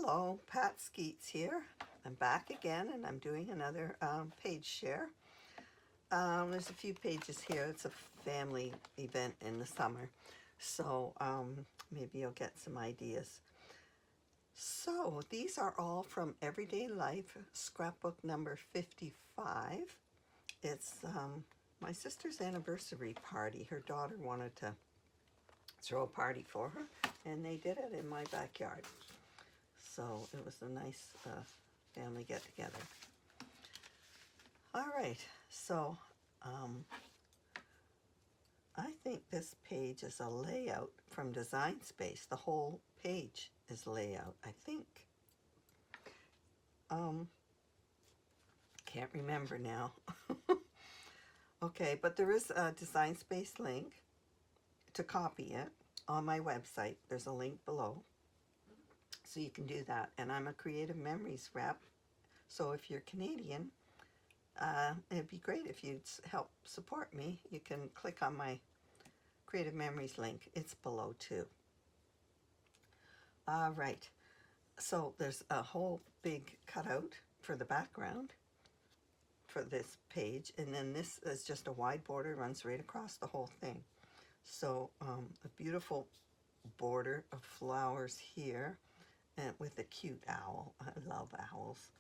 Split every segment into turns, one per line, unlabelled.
Hello, Pat Skeets here. I'm back again and I'm doing another page share. There's a few pages here. It's a family event in the summer, so maybe you'll get some ideas. So these are all from Everyday Life, scrapbook number 55. It's my sister's anniversary party. Her daughter wanted to throw a party for her, and they did it in my backyard. So it was a nice family get-together. All right, so I think this page is a layout from Design Space. The whole page is layout, I think. Can't remember now. Okay, but there is a Design Space link to copy it on my website. There's a link below. So you can do that. And I'm a Creative Memories rep. So if you're Canadian, it'd be great if you'd help support me. You can click on my Creative Memories link. It's below too. All right. So there's a whole big cutout for the background for this page. And then this is just a wide border, runs right across the whole thing. So a beautiful border of flowers here. And with a cute owl. I love owls.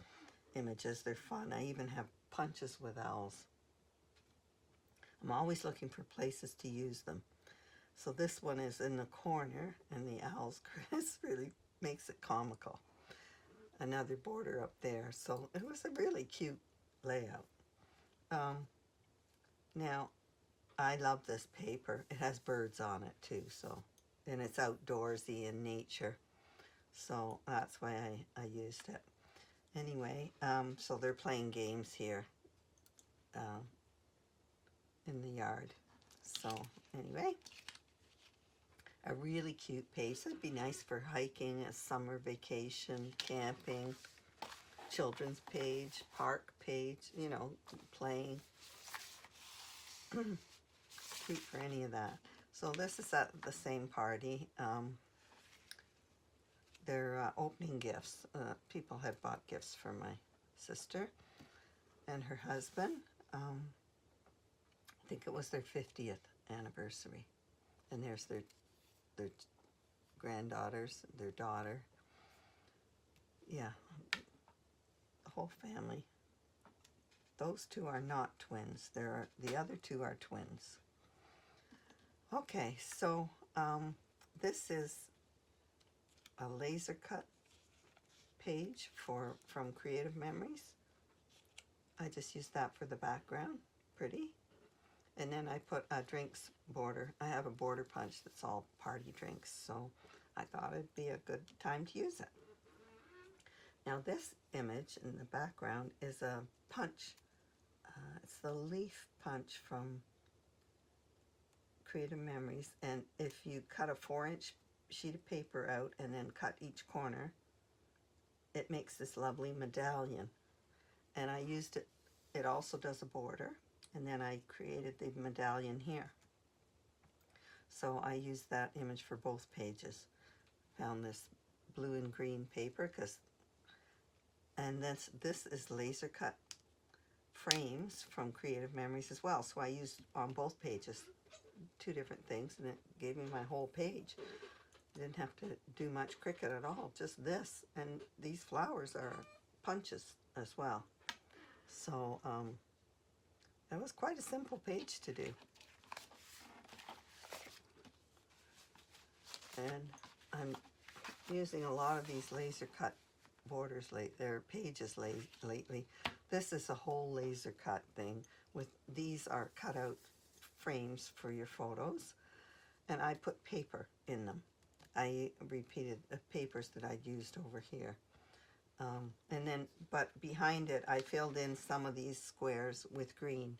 Images, they're fun. I even have punches with owls. I'm always looking for places to use them. So this one is in the corner, and the owl's crest really makes it comical. Another border up there. So it was a really cute layout. Now, I love this paper. It has birds on it too, so, and it's outdoorsy in nature. So that's why I used it. Anyway, so they're playing games here in the yard. So anyway, a really cute page. That'd be nice for hiking, a summer vacation, camping, children's page, park page, you know, playing. Cute for any of that. So this is at the same party. They're opening gifts. People had bought gifts for my sister and her husband. I think it was their 50th anniversary. And there's their granddaughters, their daughter. Yeah, the whole family. Those two are not twins. The other two are twins. Okay, so this is a laser cut page from Creative Memories. I just used that for the background, pretty. And then I put a drinks border. I have a border punch that's all party drinks, so I thought it'd be a good time to use it. Now this image in the background is a punch. It's the leaf punch from Creative Memories, and if you cut a 4-inch sheet of paper out and then cut each corner, it makes this lovely medallion. And I used it. It also does a border, and then I created the medallion here. So I used that image for both pages. Found this blue and green paper, and this is laser cut frames from Creative Memories as well. So I used on both pages 2 different things, and it gave me my whole page. I didn't have to do much Cricut at all, just this. And these flowers are punches as well. So that was quite a simple page to do. And I'm using a lot of these laser cut borders their pages lately. This is a whole laser cut thing. These are cut out frames for your photos, and I put paper in them. I repeated the papers that I'd used over here. But behind it, I filled in some of these squares with green,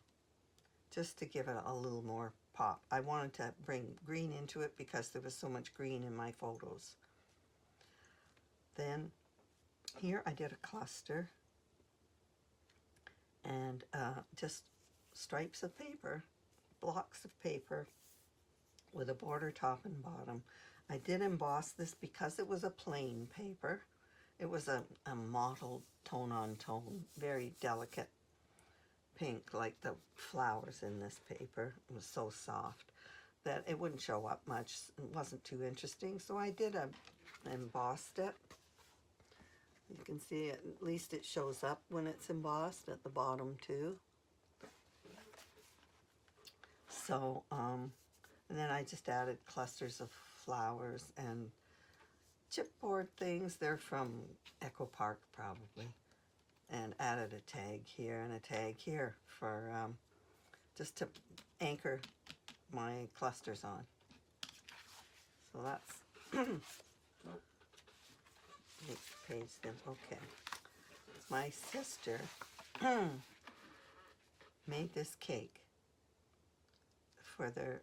just to give it a little more pop. I wanted to bring green into it because there was so much green in my photos. Then here I did a cluster, and just stripes of paper, blocks of paper with a border top and bottom. I did emboss this because it was a plain paper, It was a mottled tone-on-tone, very delicate pink, like the flowers in this paper. It was so soft that it wouldn't show up much. It wasn't too interesting, so I did embossed it. You can see it, at least it shows up when it's embossed at the bottom too. So, and then I just added clusters of flowers and chipboard things. They're from Echo Park probably. And added a tag here and a tag here for just to anchor my clusters on. So that's make the page then. Okay. My sister made this cake for their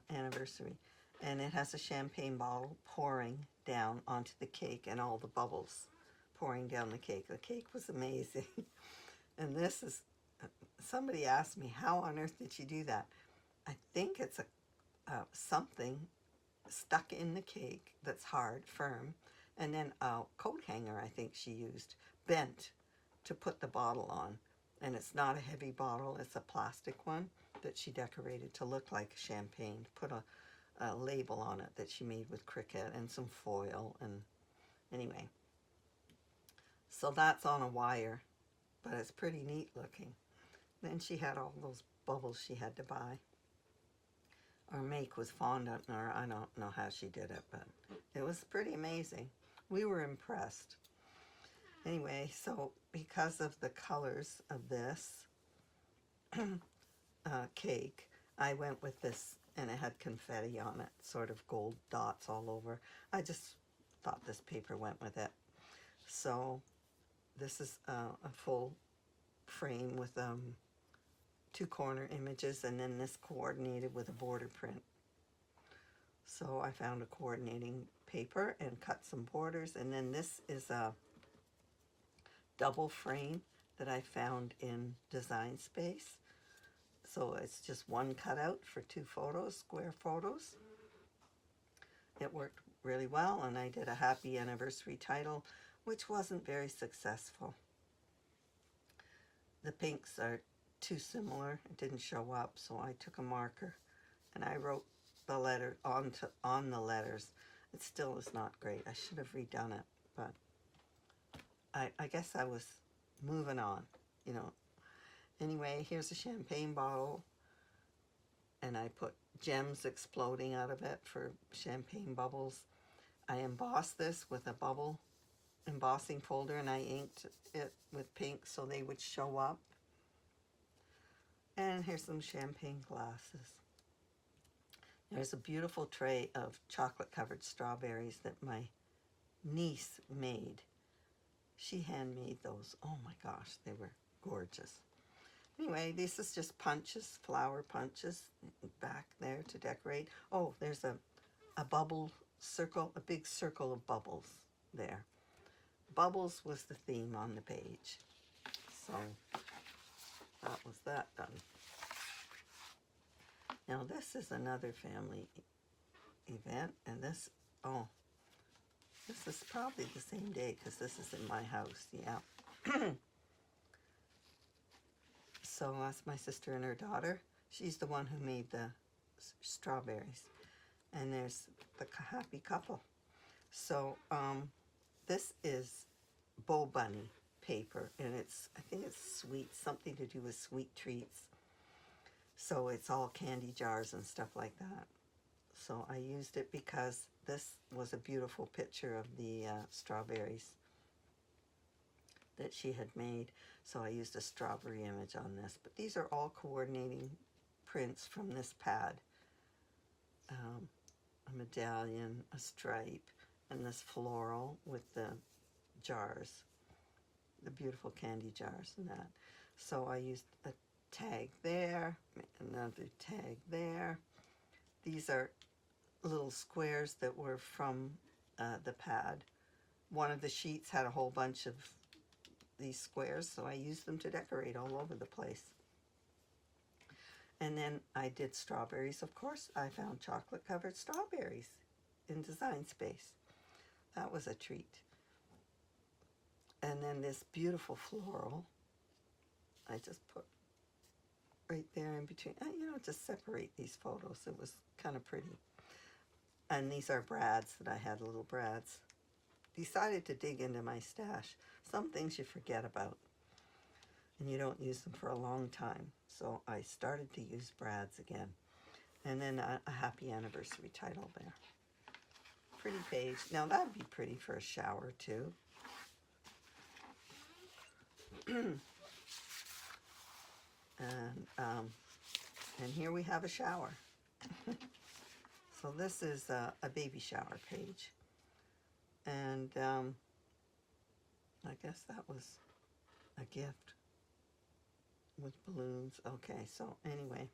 anniversary, and it has a champagne bottle pouring down onto the cake and all the bubbles pouring down the cake. The cake was amazing. And this is, somebody asked me, how on earth did she do that? I think it's a something stuck in the cake that's hard, firm, and then a coat hanger I think she used, bent, to put the bottle on. And it's not a heavy bottle, it's a plastic one that she decorated to look like champagne, put a label on it that she made with Cricut and some foil, and anyway. So that's on a wire, but it's pretty neat looking. Then she had all those bubbles she had to buy or make with fondant, or I don't know how she did it, but it was pretty amazing. We were impressed. Anyway, so because of the colors of this cake, I went with this, and it had confetti on it, sort of gold dots all over. I just thought this paper went with it. So this is a full frame with 2 corner images, and then this coordinated with a border print. So I found a coordinating paper and cut some borders, and then this is a double frame that I found in Design Space. So it's just one cutout for 2 photos, square photos. It worked really well, and I did a happy anniversary title, which wasn't very successful. The pinks are too similar. It didn't show up, so I took a marker and I wrote the letter on the letters. It still is not great. I should have redone it, but I guess I was moving on, you know. Anyway, here's a champagne bottle, and I put gems exploding out of it for champagne bubbles. I embossed this with a bubble embossing folder, and I inked it with pink so they would show up. And here's some champagne glasses. There's a beautiful tray of chocolate covered strawberries that my niece made. She handmade those. Oh my gosh, they were gorgeous. Anyway, this is just punches, flower punches back there to decorate. Oh, there's a bubble circle, a big circle of bubbles there. Bubbles was the theme on the page. So that was that done. Now this is another family event, and this is probably the same day because this is in my house, yeah. So that's my sister and her daughter. She's the one who made the strawberries. And there's the happy couple. So this is Bow Bunny paper, and I think it's sweet, something to do with sweet treats. So it's all candy jars and stuff like that. So I used it because this was a beautiful picture of the strawberries that she had made. So I used a strawberry image on this. But these are all coordinating prints from this pad. A medallion, a stripe, and this floral with the jars, the beautiful candy jars and that. So I used a tag there, another tag there. These are little squares that were from the pad. One of the sheets had a whole bunch of these squares, so I used them to decorate all over the place. And then I did strawberries, of course. I found chocolate covered strawberries in Design Space. That was a treat. And then this beautiful floral, I just put right there in between. You know, just separate these photos. It was kind of pretty. And these are brads that I had, little brads. Decided to dig into my stash. Some things you forget about and you don't use them for a long time. So I started to use brads again. And then a happy anniversary title there. Pretty page. Now that'd be pretty for a shower too. And here we have a shower. So this is a baby shower page. And I guess that was a gift with balloons. Okay, so anyway,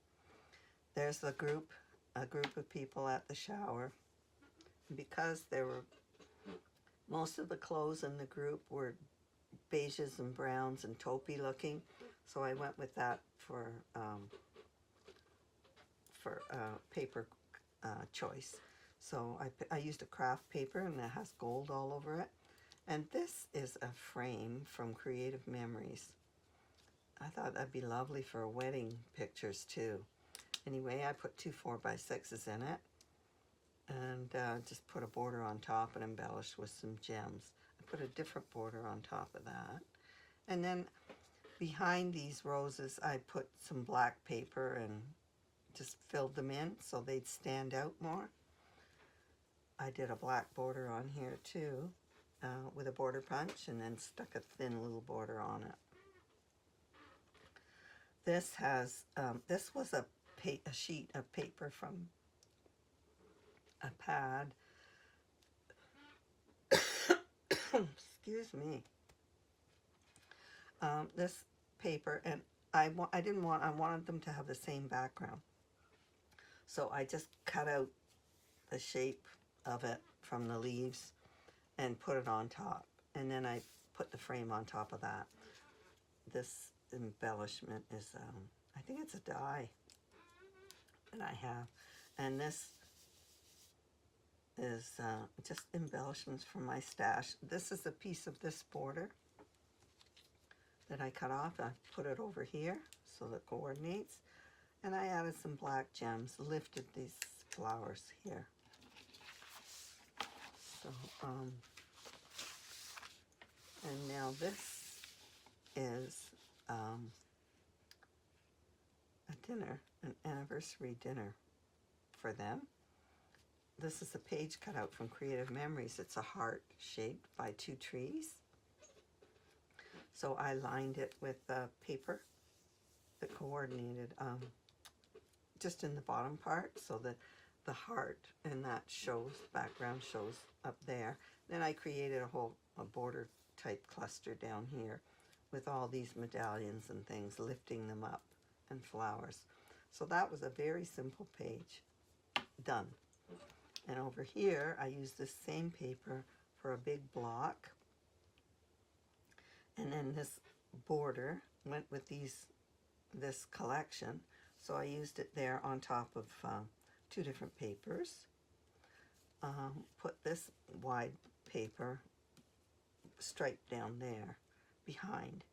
there's a group of people at the shower. Because there were, most of the clothes in the group were beiges and browns and taupey looking, so I went with that for paper choice. So I used a craft paper, and it has gold all over it. And this is a frame from Creative Memories. I thought that'd be lovely for wedding pictures too. Anyway, I put 2 4x6s in it, and just put a border on top and embellished with some gems. I put a different border on top of that. And then behind these roses, I put some black paper and just filled them in so they'd stand out more. I did a black border on here too, with a border punch, and then stuck a thin little border on it. This has, this was a sheet of paper from a pad. Excuse me. This paper, and I wanted them to have the same background. So I just cut out the shape of it from the leaves and put it on top. And then I put the frame on top of that. This embellishment is, I think it's a die that I have. And this is just embellishments from my stash. This is a piece of this border that I cut off. I put it over here so that it coordinates. And I added some black gems, lifted these flowers here. So, and now this is a dinner, an anniversary dinner for them. This is a page cut out from Creative Memories. It's a heart shaped by 2 trees. So I lined it with paper that coordinated just in the bottom part, so that the heart and that shows, background shows up there. Then I created a border type cluster down here with all these medallions and things, lifting them up, and flowers. So that was a very simple page done. And over here I used this same paper for a big block, and then this border went with this collection, so I used it there on top of 2 different papers. Put this wide paper stripe down there behind,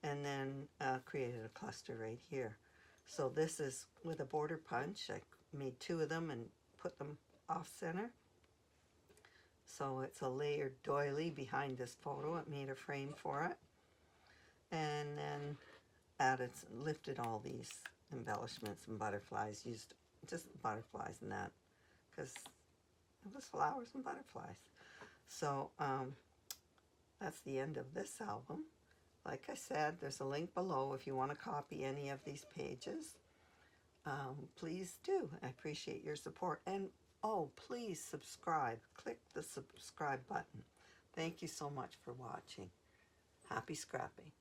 and then created a cluster right here. So this is with a border punch. I made 2 of them and put them off center. So it's a layered doily behind this photo. It made a frame for it. And then lifted all these embellishments and butterflies, used just butterflies and that, because it was flowers and butterflies. So that's the end of this album. Like I said, there's a link below if you want to copy any of these pages. Please do. I appreciate your support. And oh, please subscribe. Click the subscribe button. Thank you so much for watching. Happy scrapping.